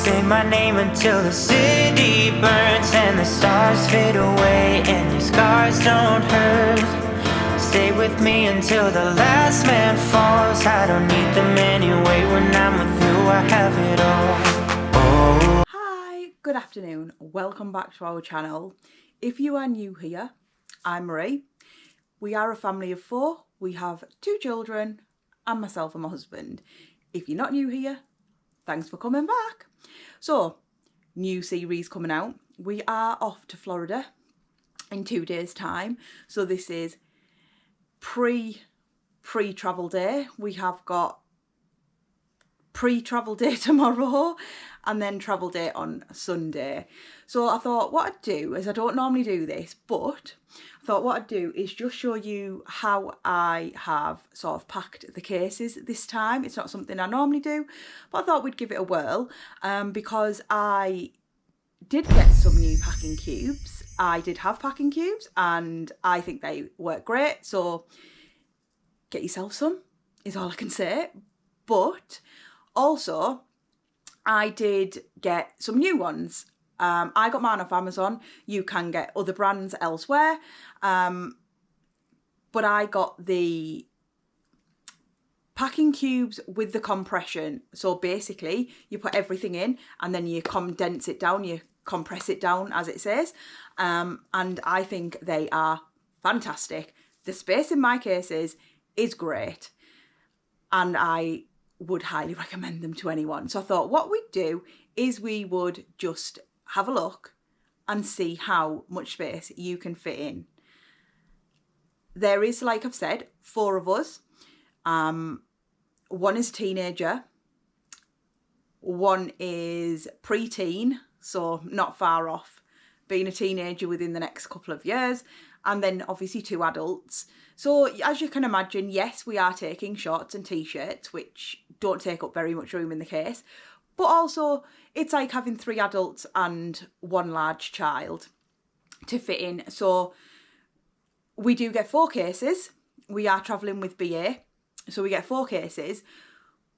Say my name until the city burns and the stars fade away and your scars don't hurt. Stay with me until the last man falls. I don't need them anyway. When I'm with you, I have it all. Hi, good afternoon. Welcome back to our channel. If you are new here, I'm Marie. We are a family of 4. We have 2 children and myself and my husband. If you're not new here, thanks for coming back. So, new series coming out. We are off to Florida in 2 days' time. So this is pre-travel day. We have got pre-travel day tomorrow and then travel day on Sunday. So I thought what I'd do is, I don't normally do this, but I thought what I'd do is just show you how I have sort of packed the cases this time. It's not something I normally do, but I thought we'd give it a whirl because I did get some new packing cubes. I did have packing cubes and I think they work great. So get yourself some is all I can say. But also, I did get some new ones. I got mine off Amazon. You can get other brands elsewhere. But I got the packing cubes with the compression. So basically, you put everything in and then you condense it down, you compress it down as it says. And I think they are fantastic. The space in my cases is great. And I would highly recommend them to anyone. So I thought what we'd do is we would just have a look and see how much space you can fit in. There is, like I've said, 4 of us. One is a teenager, one is pre-teen, so not far off being a teenager within the next couple of years, and then obviously 2 adults. So as you can imagine, yes, we are taking shorts and t-shirts, which don't take up very much room in the case, but also it's like having 3 adults and 1 large child to fit in. So we do get 4 cases. We are travelling with BA, so we get 4 cases,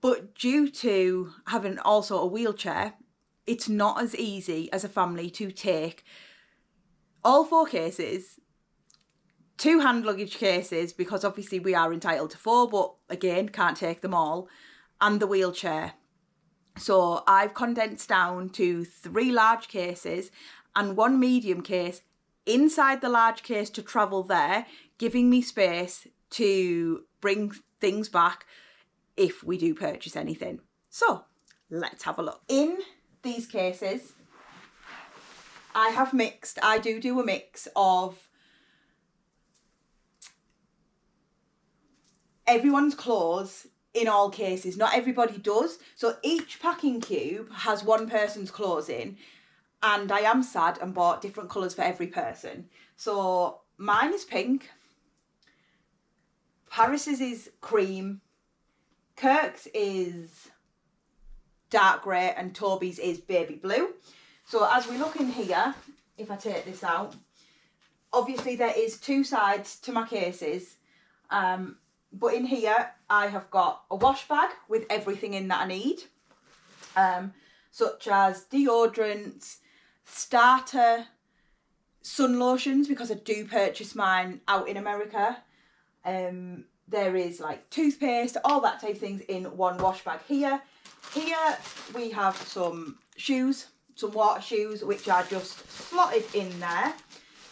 but due to having also a wheelchair, it's not as easy as a family to take all 4 cases, 2 hand luggage cases, because obviously we are entitled to 4, but again, can't take them all, and the wheelchair. So I've condensed down to 3 large cases and 1 medium case inside the large case to travel there, giving me space to bring things back if we do purchase anything. So let's have a look. In these cases, I do a mix of everyone's clothes in all cases. Not everybody does. So each packing cube has 1 person's clothes in, and I am sad and bought different colours for every person. So mine is pink, Paris's is cream, Kirk's is dark grey, and Toby's is baby blue. So as we look in here, if I take this out, obviously there is 2 sides to my cases. But in here, I have got a wash bag with everything in that I need, such as deodorants, starter, sun lotions, because I do purchase mine out in America. There is like toothpaste, all that type of things in 1 wash bag here. Here we have some shoes, some water shoes, which are just slotted in there.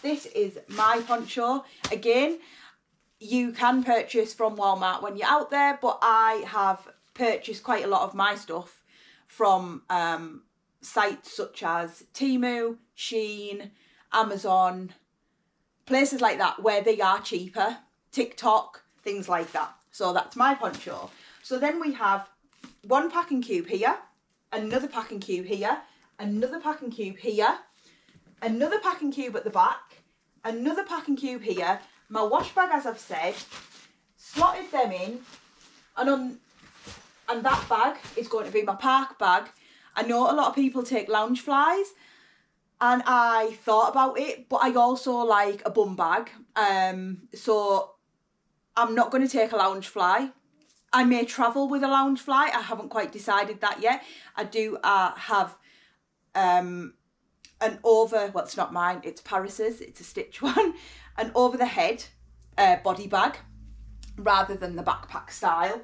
This is my poncho. Again, you can purchase from Walmart when you're out there, but I have purchased quite a lot of my stuff from sites such as Temu, Shein, Amazon, places like that where they are cheaper, TikTok, things like that. So that's my poncho. So then we have 1 packing cube here, another packing cube here, another packing cube here, another packing cube at the back, another packing cube here. My wash bag, as I've said, slotted them in, and that bag is going to be my park bag. I know a lot of people take lounge flies, and I thought about it, but I also like a bum bag. So I'm not going to take a lounge fly. I may travel with a lounge fly. I haven't quite decided that yet. I do have an over, well, it's not mine, it's Paris's, it's a Stitch one, an over the head body bag rather than the backpack style.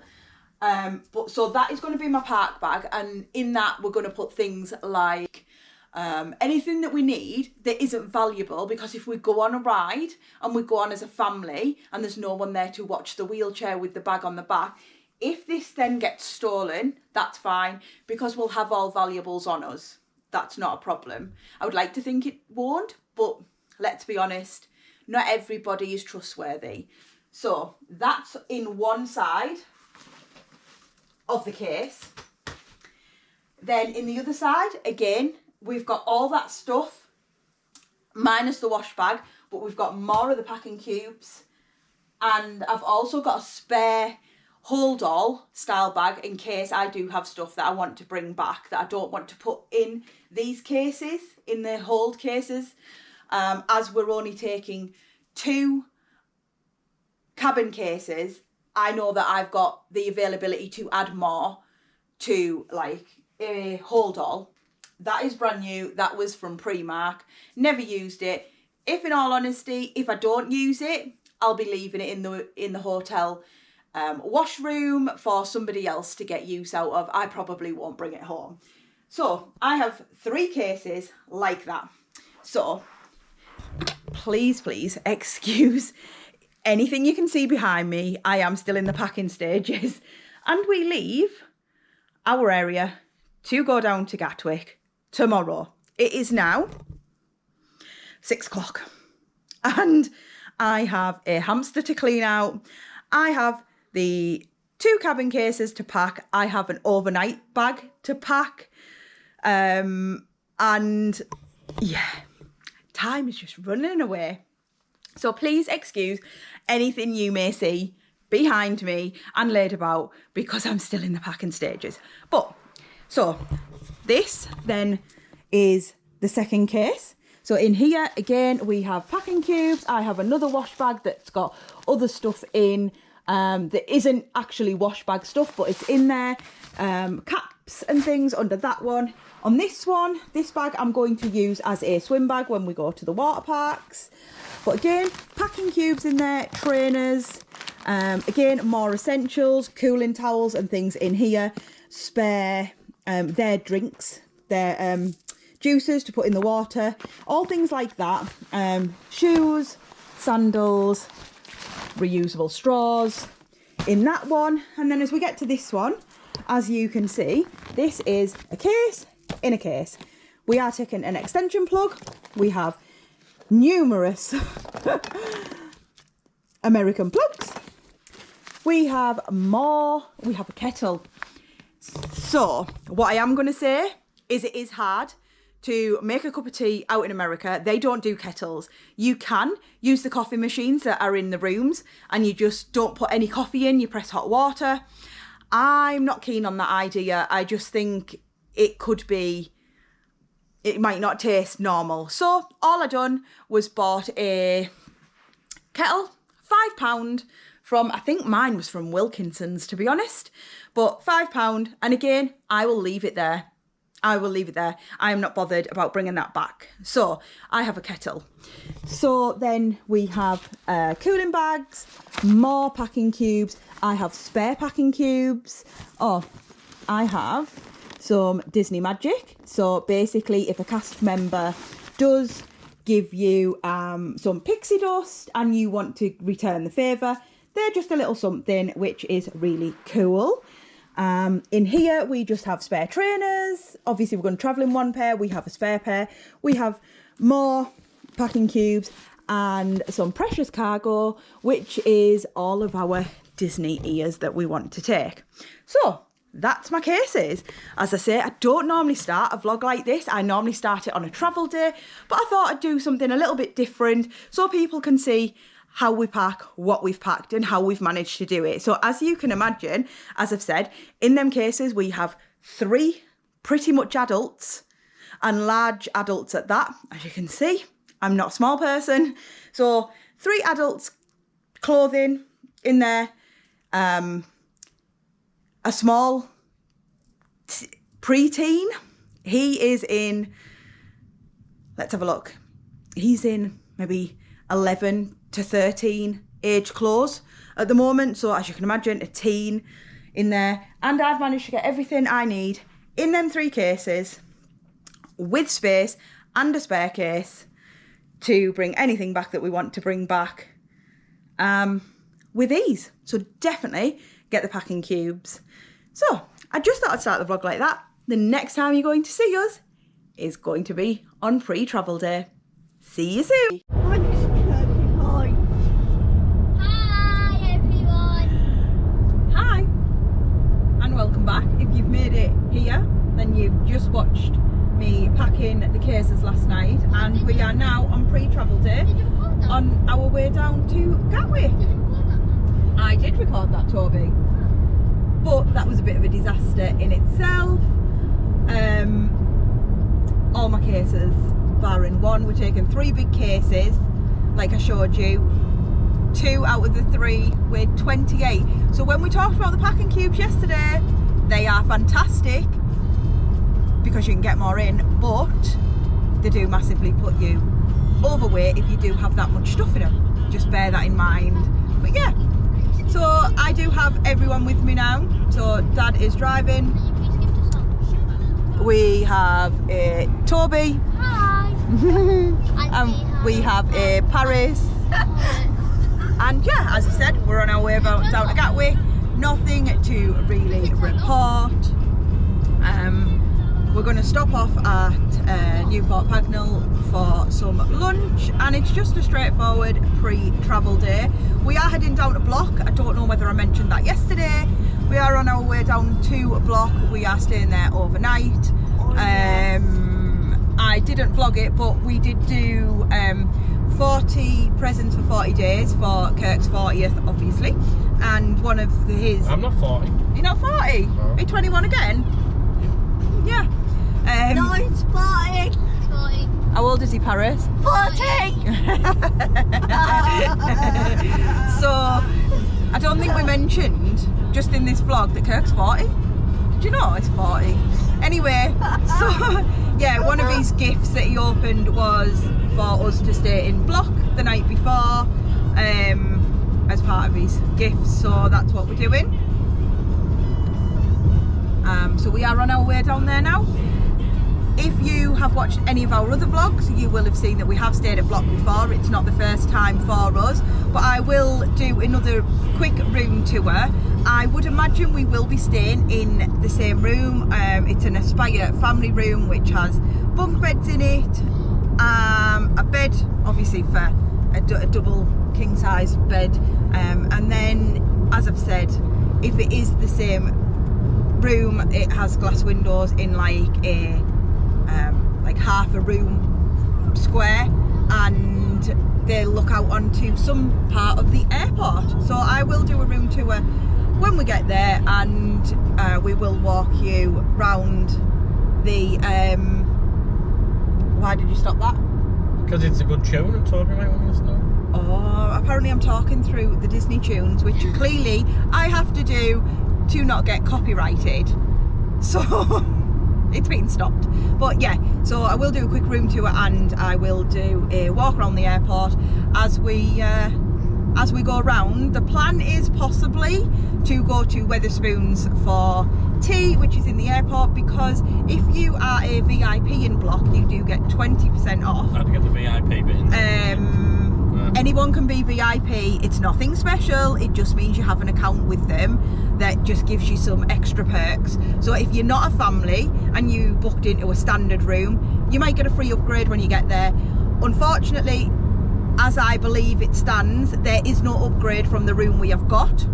But so that is going to be my park bag, and in that we're going to put things like anything that we need that isn't valuable, because if we go on a ride and we go on as a family and there's no one there to watch the wheelchair with the bag on the back, if this then gets stolen, that's fine, because we'll have all valuables on us. That's not a problem. I would like to think it won't, but let's be honest, not everybody is trustworthy. So that's in one side of the case. Then in the other side, again, we've got all that stuff, minus the wash bag, but we've got more of the packing cubes. And I've also got a spare hold all style bag in case I do have stuff that I want to bring back that I don't want to put in these cases, in the hold cases. As we're only taking 2 cabin cases, I know that I've got the availability to add more to like a hold all. That is brand new. That was from Primark. Never used it. If in all honesty, if I don't use it, I'll be leaving it in the hotel washroom for somebody else to get use out of. I probably won't bring it home. So I have 3 cases like that. So please excuse anything you can see behind me. I am still in the packing stages, and we leave our area to go down to Gatwick tomorrow. It is now 6 o'clock and I have a hamster to clean out. I have the 2 cabin cases to pack. I have an overnight bag to pack. And yeah, time is just running away. So please excuse anything you may see behind me and laid about, because I'm still in the packing stages. But so this then is the second case. So in here again we have packing cubes. I have another wash bag that's got other stuff in that isn't actually wash bag stuff, but it's in there. Caps and things under that one. On this one, this bag I'm going to use as a swim bag when we go to the water parks. But again, packing cubes in there, trainers, again, more essentials, cooling towels and things in here, spare, their drinks, their juices to put in the water, all things like that, shoes, sandals, reusable straws in that one. And then as we get to this one, as you can see, this is a case in a case. We are taking an extension plug. We have numerous American plugs. We have more. We have a kettle. So what I am going to say is it is hard to make a cup of tea out in America. They don't do kettles. You can use the coffee machines that are in the rooms and you just don't put any coffee in, you press hot water. I'm not keen on that idea. I just think it might not taste normal. So all I done was bought a kettle, £5 from, I think mine was from Wilkinson's, to be honest, but £5. And again, I will leave it there. I will leave it there. I am not bothered about bringing that back. So I have a kettle. So then we have cooling bags, more packing cubes. I have spare packing cubes. Oh, I have some Disney Magic. So basically, if a cast member does give you some pixie dust and you want to return the favour, they're just a little something which is really cool. In here, we just have spare trainers. Obviously, we're going to travel in one pair. We have a spare pair. We have more packing cubes and some precious cargo, which is all of our Disney ears that we want to take. So that's my cases. As I say, I don't normally start a vlog like this. I normally start it on a travel day, but I thought I'd do something a little bit different so people can see how we pack, what we've packed and how we've managed to do it. So as you can imagine, as I've said, in them cases we have 3 pretty much adults and large adults at that. As you can see, I'm not a small person. So 3 adults clothing in there, a small preteen. He is in, let's have a look. He's in maybe 11 to 13 age clothes at the moment. So as you can imagine, a teen in there. And I've managed to get everything I need in them 3 cases with space and a spare case to bring anything back that we want to bring back with ease. So definitely get the packing cubes. So I just thought I'd start the vlog like that. The next time you're going to see us is going to be on pre-travel day. See you soon. Hi everyone. Hi and welcome back. If you've made it here, then you've just watched me packing the cases last night, and we are now on pre-travel day on our way down to Gatwick. I did record that, Toby, but that was a bit of a disaster in itself. All my cases, barring one, we're taking 3 big cases, like I showed you. 2 out of the 3 weighed 28. So when we talked about the packing cubes yesterday, they are fantastic because you can get more in, but they do massively put you overweight if you do have that much stuff in them. Just bear that in mind. But yeah, so I do have everyone with me now. So Dad is driving. We have Toby. Hi. And we have Paris. And yeah, as I said, we're on our way down to Gatwick. Nothing to really report. We're going to stop off at Newport Pagnell for some lunch, and it's just a straightforward pre-travel day. We are heading down to Bloc. I don't know whether I mentioned that yesterday. We are on our way down to Bloc. We are staying there overnight. I didn't vlog it, but we did do 40 presents for 40 days for Kirk's 40th, obviously. And one of his... I'm not 40. You're not 40? No. Are you 21 again? Yeah. No, it's 40. 40. How old is he, Paris? 40. So, I don't think we mentioned just in this vlog that Kirk's 40. Do you know it's 40? Anyway, so yeah, one of his gifts that he opened was for us to stay in Bloc the night before as part of his gifts, so that's what we're doing. So we are on our way down there now. If you have watched any of our other vlogs, you will have seen that we have stayed at Bloc before. It's not the first time for us, but I will do another quick room tour. I would imagine we will be staying in the same room. It's an Aspire family room which has bunk beds in it, a bed obviously for a double king size bed, and then, as I've said, if it is the same room, it has glass windows in like a like half a room square, and they look out onto some part of the airport. So I will do a room tour when we get there, and we will walk you round the why did you stop that? Because it's a good tune and Toby might want to know. Oh, apparently I'm talking through the Disney tunes, which clearly I have to do to not get copyrighted. So it's been stopped. But yeah, so I will do a quick room tour, and I will do a walk around the airport as we go around. The plan is possibly to go to Wetherspoons for tea, which is in the airport, because if you are a VIP in Bloc, you do get 20% off. How to get the VIP bit in? Anyone can be VIP. It's nothing special. It just means you have an account with them that just gives you some extra perks. So if you're not a family and you booked into a standard room, you might get a free upgrade when you get there. Unfortunately, as I believe it stands, there is no upgrade from the room we have got.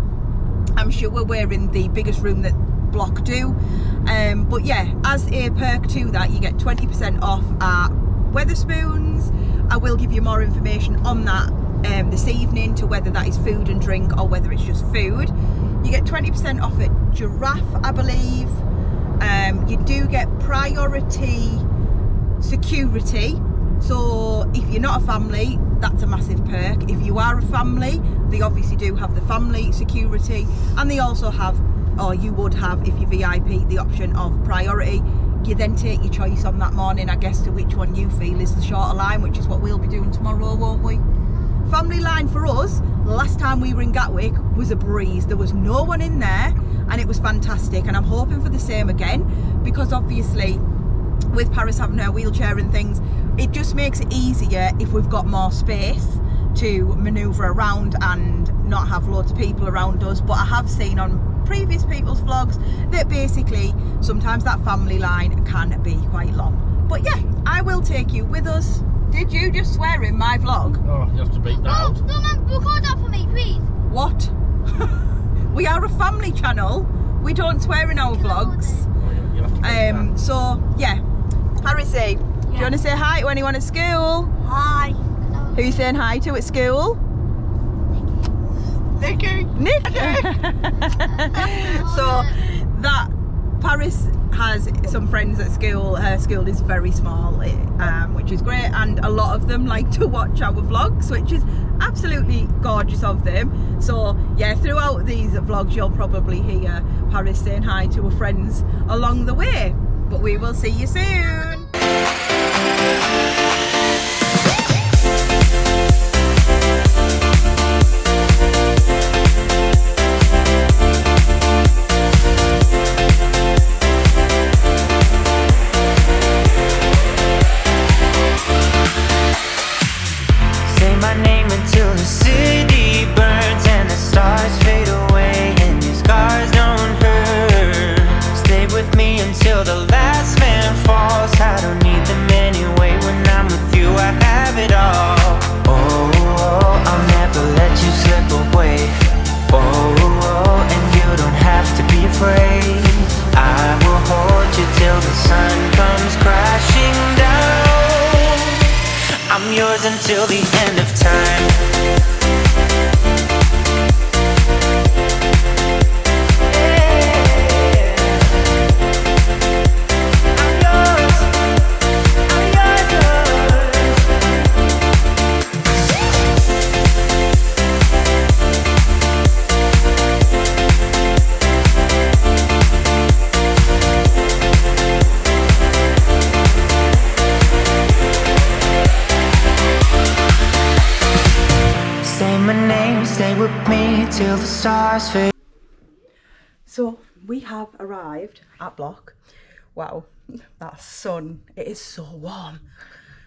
I'm sure we're in the biggest room that Bloc do. But yeah, as a perk to that, you get 20% off at Wetherspoons. I will give you more information on that this evening, to whether that is food and drink or whether it's just food. You get 20% off at Giraffe, I believe. You do get priority security. So if you're not a family, that's a massive perk. If you are a family, they obviously do have the family security, and they also have or you would have if you VIP, the option of priority. You then take your choice on that morning, I guess, to which one you feel is the shorter line, which is what we'll be doing tomorrow, won't we? Family line for us, last time we were in Gatwick, was a breeze. There was no one in there and it was fantastic, and I'm hoping for the same again, because obviously with Paris having her wheelchair and things, it just makes it easier if we've got more space to manoeuvre around and not have loads of people around us. But I have seen on previous people's vlogs that basically sometimes that family line can be quite long. But yeah, I will take you with us. Did you just swear in my vlog? Oh, you have to beat that Oh, out. no, man, record that for me, please. What? We are a family channel. We don't swear in our vlogs. Oh, you have to beat that. So yeah, Parisy, do you want to say hi to anyone at school? Hi. Who are you saying hi to at school? Nicky. So that Paris has some friends at school. Her school is very small, which is great, and a lot of them like to watch our vlogs, which is absolutely gorgeous of them. So yeah, throughout these vlogs you'll probably hear Paris saying hi to her friends along the way, but we will see you soon. Until the end of time. Till the stars fade. So we have arrived at Bloc. Wow, that sun, it is so warm.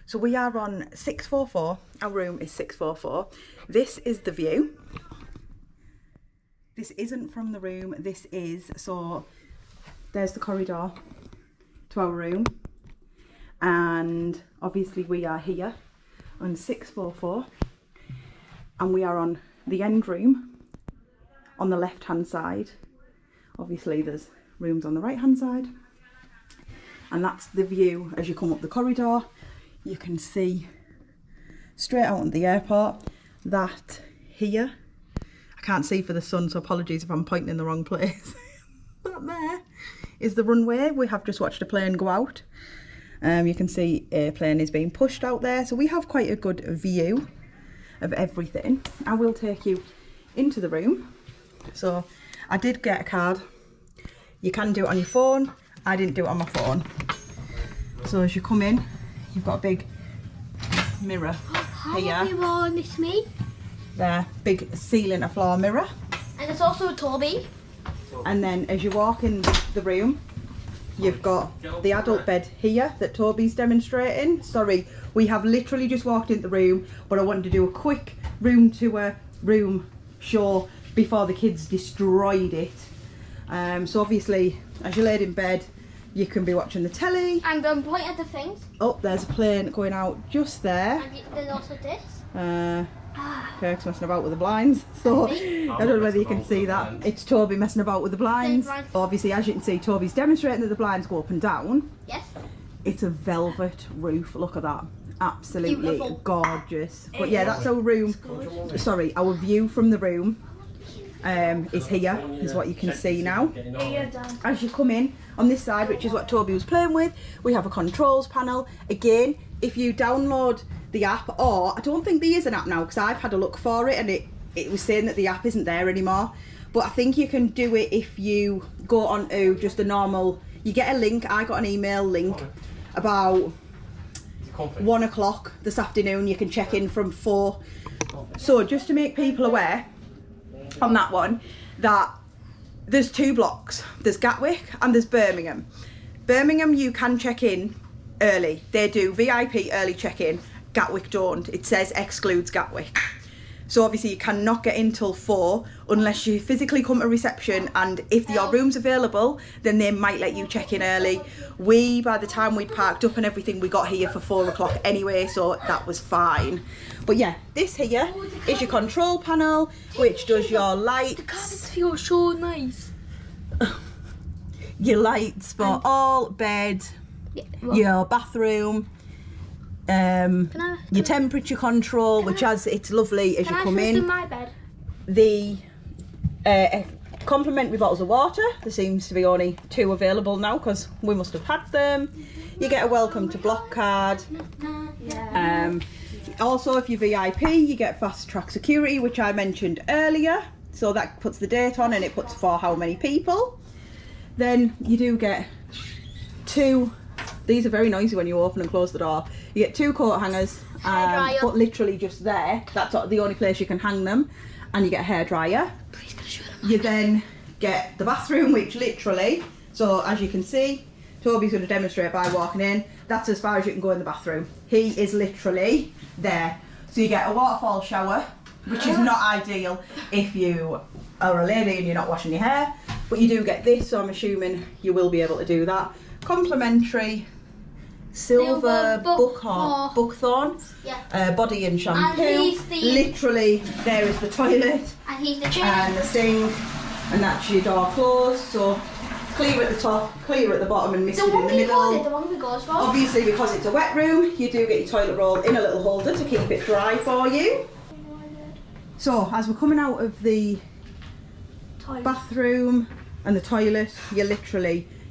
So we are on 644, our room is 644. This is the view. This isn't from the room, this is, so there's the corridor to our room. And obviously we are here on 644 and we are on the end room on the left hand side. Obviously there's rooms on the right hand side, and that's the view as you come up the corridor. You can see straight out on the airport. That here, I can't see for the sun, so apologies if I'm pointing in the wrong place. That there is the runway. We have just watched a plane go out. You can see a plane is being pushed out there, so we have quite a good view of everything. I will take you into the room. So I did get a card. You can do it on your phone. I didn't do it on my phone. So as you come in, you've got a big mirror here. Everyone, it's me. There, big ceiling to floor mirror. And there's also a Toby. And then as you walk in the room, you've got the adult bed here that Toby's demonstrating. Sorry, we have literally just walked into the room, but I wanted to do a quick room tour, room show before the kids destroyed it. So obviously, as you laid in bed, you can be watching the telly. And point at the things. Oh, there's a plane going out just there. And there's also this. Kirk's messing about with the blinds, so I don't know whether you can see that. It's Toby messing about with the blinds. Obviously, as you can see, Toby's demonstrating that the blinds go up and down. Yes. It's a velvet roof, look at that. Absolutely Beautiful. Gorgeous. But yeah, that's our room. Sorry, our view from the room is here, is what you can see now. As you come in on this side, which is what Toby was playing with, we have a controls panel. Again, if you download the app, or I don't think there is an app now because I've had a look for it and it was saying that the app isn't there anymore, but I think you can do it if you go onto just a normal, you get a link. I got an email link about 1 o'clock this afternoon. You can check in from 4. So just to make people aware on that one, that there's 2 blocks. There's Gatwick and there's Birmingham. Birmingham you can check in early. They do VIP early check-in. Gatwick don't. It says excludes Gatwick. So obviously you cannot get in till 4 unless you physically come to reception, and if your room's available then they might let you check in early. We, by the time we'd parked up and everything, we got here for 4 o'clock anyway, so that was fine. But yeah, this here is your control panel which does your lights. The cabins feel so nice. Your lights for all, bed, your bathroom, your temperature control, which has, it's lovely as you come in. Can I my bed? The complimentary bottles of water, there seems to be only 2 available now because we must have had them. You get a welcome to block card. Also, if you're VIP, you get fast track security, which I mentioned earlier. So that puts the date on and it puts for how many people. Then you do get 2, these are very noisy when you open and close the door. You get 2 coat hangers, but literally just there. That's the only place you can hang them. And you get a hairdryer. You then get the bathroom, which literally, so as you can see, Toby's going to demonstrate by walking in. That's as far as you can go in the bathroom. He is literally there. So you get a waterfall shower, which is not ideal if you are a lady and you're not washing your hair. But you do get this, so I'm assuming you will be able to do that. Complimentary silver buckthorn body and shampoo. And literally, there is the toilet and he's the chair. and the sink, and that's your door closed. So clear at the top, clear at the bottom, and misted in the middle. The one we go for. Obviously, because it's a wet room, you do get your toilet roll in a little holder to keep it dry for you. So as we're coming out of the bathroom and the toilet,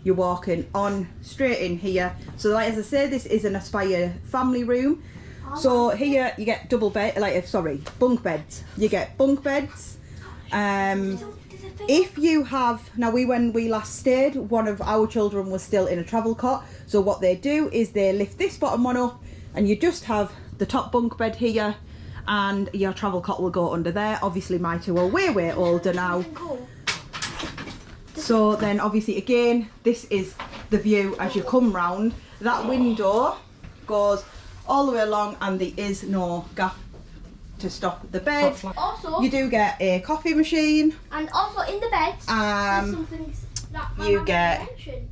you're walking on straight in here. So like as I say, this is an Aspire family room. So here you get double bed, bunk beds. You get bunk beds. If you have, now when we last stayed, one of our children was still in a travel cot. So what they do is they lift this bottom one up and you just have the top bunk bed here and your travel cot will go under there. Obviously my 2 are way older now. So then obviously again, this is the view as you come round. That window goes all the way along and there is no gap to stop the bed. Also, you do get a coffee machine. And also in the bed, there's something that my you mum get mentioned.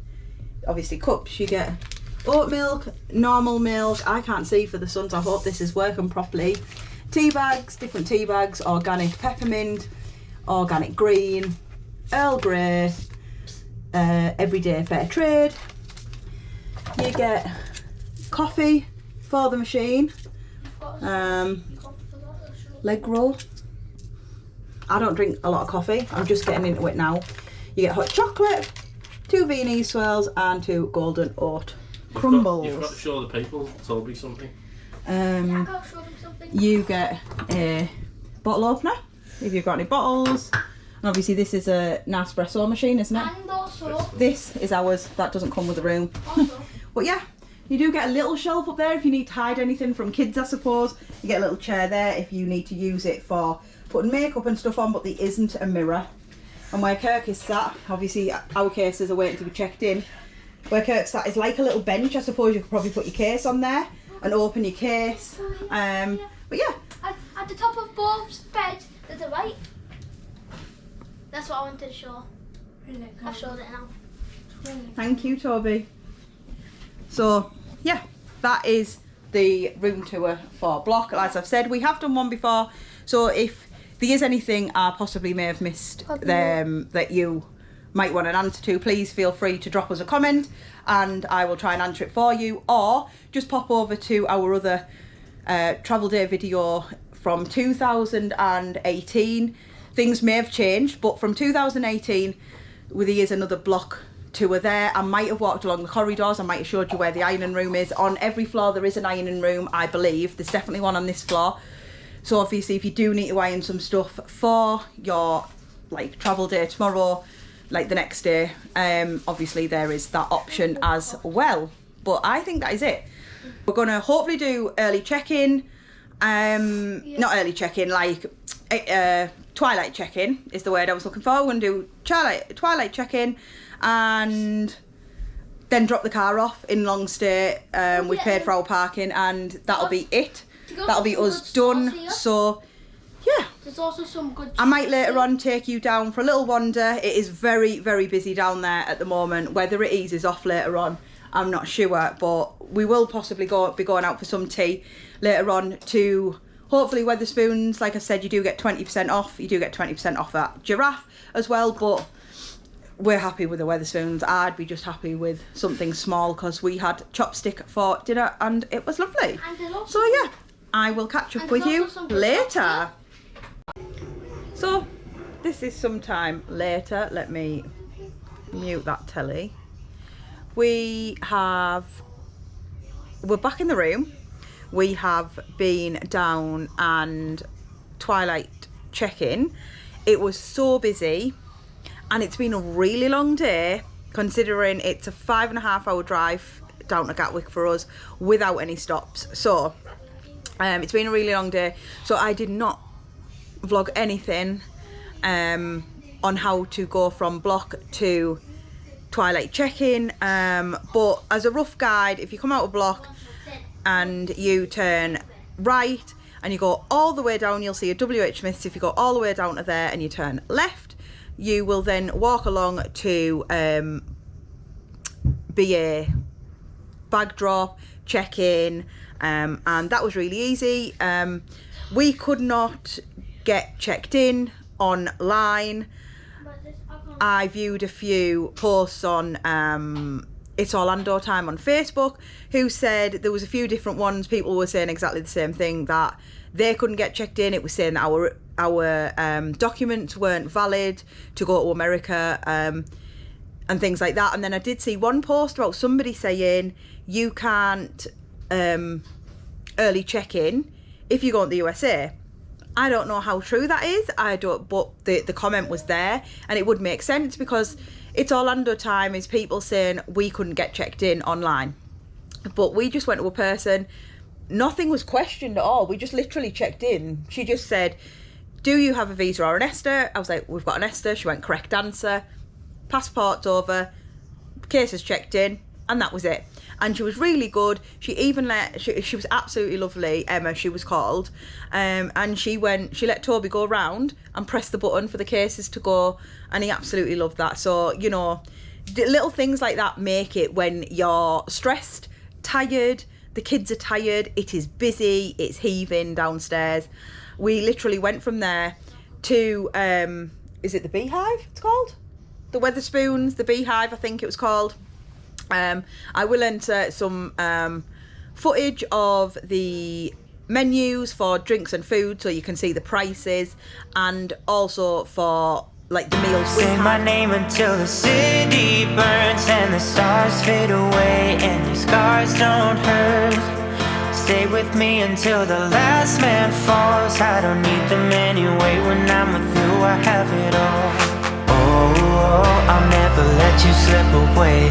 obviously cups. You get oat milk, normal milk. I can't see for the sun, so I hope this is working properly. Tea bags, different tea bags, organic peppermint, organic green, Earl Grey, everyday fair trade. You get coffee for the machine, leg roll. I don't drink a lot of coffee, I'm just getting into it now. You get hot chocolate, 2 Viennese swirls and 2 golden oat crumbles. You've got to show the people, Toby, something. I gotta show them something. You get a bottle opener if you've got any bottles. And obviously this is a Nespresso machine, isn't it? And also, This is ours, that doesn't come with the room. also But yeah, you do get a little shelf up there if you need to hide anything from kids, I suppose. You get a little chair there if you need to use it for putting makeup and stuff on, but there isn't a mirror. And where Kirk is sat, obviously our cases are waiting to be checked in. Where Kirk's sat is like a little bench. I suppose you could probably put your case on there and open your case. But yeah. at the top of Bob's bed, there's a light. That's what I wanted to show. I've showed it now. Thank you, Toby. So yeah, that is the room tour for Block. As I've said, we have done one before, so if there is anything I possibly may have missed that you might want an answer to, please feel free to drop us a comment and I will try and answer it for you, or just pop over to our other travel day video from 2018. Things may have changed, but from 2018 there is another Block tour there. I might have walked along the corridors, I might have showed you where the ironing room is. On every floor there is an ironing room, I believe. There's definitely one on this floor. So obviously if you do need to iron some stuff for your like travel day tomorrow, like the next day, obviously there is that option as well. But I think that is it. We're gonna hopefully do early check-in, not early check-in, like twilight check-in is the word I was looking for. We're gonna do twilight check-in and then drop the car off in Longstay. We've paid for our parking and that'll be it. That'll be us done. So yeah, there's also some good. I might later on take you down for a little wander. It is very, very busy down there at the moment. Whether it eases off later on, I'm not sure, but we will possibly be going out for some tea later on to hopefully Wetherspoons. Like I said, you do get 20% off. You do get 20% off at Giraffe as well, but we're happy with the Wetherspoons. I'd be just happy with something small because we had chopstick for dinner and it was lovely. So yeah, I will catch up with you later. So this is sometime later. Let me mute that telly. We're back in the room. We have been down and twilight check-in. It was so busy and it's been a really long day considering it's a 5.5 hour drive down to Gatwick for us without any stops. So it's been a really long day, so I did not vlog anything on how to go from block to twilight check-in, but as a rough guide, if you come out of block and you turn right and you go all the way down, you'll see a WH Smith's. If you go all the way down to there and you turn left, you will then walk along to be a bag drop, check-in, and that was really easy. We could not get checked in online. I viewed a few posts on It's Orlando Time on Facebook who said there was a few different ones. People were saying exactly the same thing, that they couldn't get checked in. It was saying that our documents weren't valid to go to America and things like that. And then I did see one post about somebody saying you can't early check in if you go to the USA. I don't know how true that is. But the comment was there, and it would make sense because It's Orlando Time is people saying we couldn't get checked in online. But we just went to a person. Nothing was questioned at all. We just literally checked in. She just said, do you have a visa or an ESTA? I was like, we've got an ESTA. She went, correct answer. Passport's over. Case is checked in. And that was it. And she was really good. She even she was absolutely lovely. Emma, she was called. And she let Toby go around and press the button for the cases to go. And he absolutely loved that. So, you know, little things like that make it when you're stressed, tired, the kids are tired, it is busy, it's heaving downstairs. We literally went from there to, is it the Beehive it's called? The Wetherspoons, the Beehive, I think it was called. I will enter some footage of the menus for drinks and food so you can see the prices, and also for like the meals we Say had. my name until the city burns and the stars fade away and your scars don't hurt. Stay with me until the last man falls. I don't need them anyway. When I'm with you I have it all. Oh, I'll never let you slip away.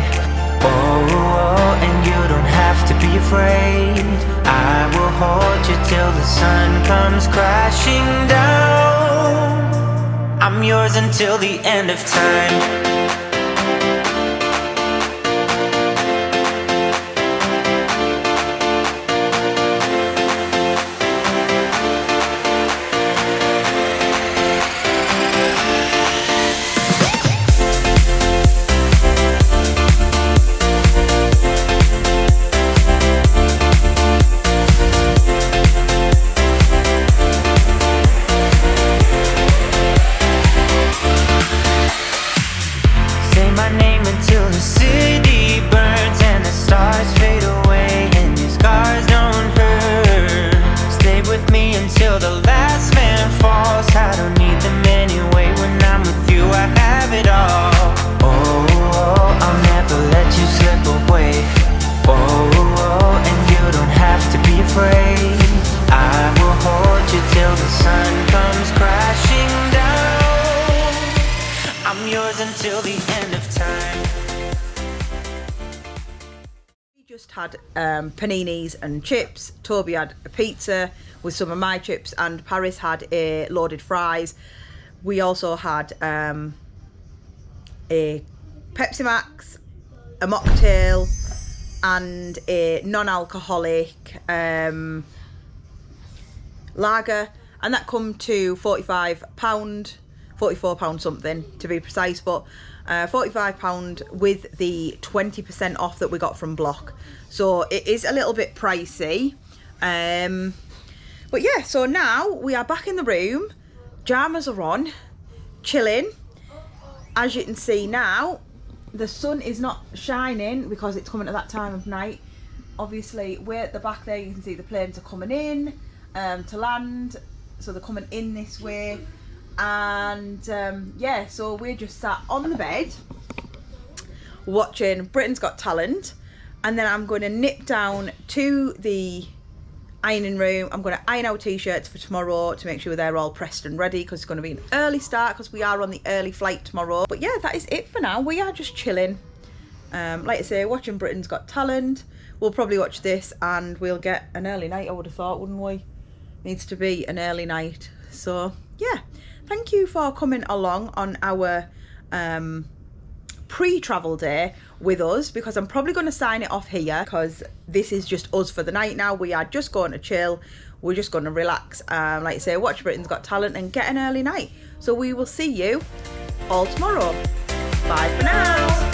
Oh, and you don't have to be afraid. I will hold you till the sun comes crashing down. I'm yours until the end of time. had paninis and chips. Toby had a pizza with some of my chips, and Paris had a loaded fries. We also had a Pepsi Max, a mocktail, and a non-alcoholic lager, and that come to £45, £44 something to be precise, but £45 with the 20% off that we got from Bloc. So it is a little bit pricey, but yeah, so now we are back in the room, pyjamas are on, chilling. As you can see now, the sun is not shining because it's coming at that time of night. Obviously we're at the back there, you can see the planes are coming in to land, so they're coming in this way. And yeah, so we're just sat on the bed watching Britain's Got Talent, and then I'm going to nip down to the ironing room. I'm going to iron our t-shirts for tomorrow to make sure they're all pressed and ready, because it's going to be an early start because we are on the early flight tomorrow. But yeah, that is it for now. We are just chilling, like I say, watching Britain's Got Talent. We'll probably watch this and we'll get an early night, I would have thought, wouldn't we? Needs to be an early night. So yeah, thank you for coming along on our pre-travel day with us, because I'm probably going to sign it off here because this is just us for the night now. We are just going to chill, we're just going to relax, like I say, watch Britain's Got Talent and get an early night. So we will see you all tomorrow. Bye for now.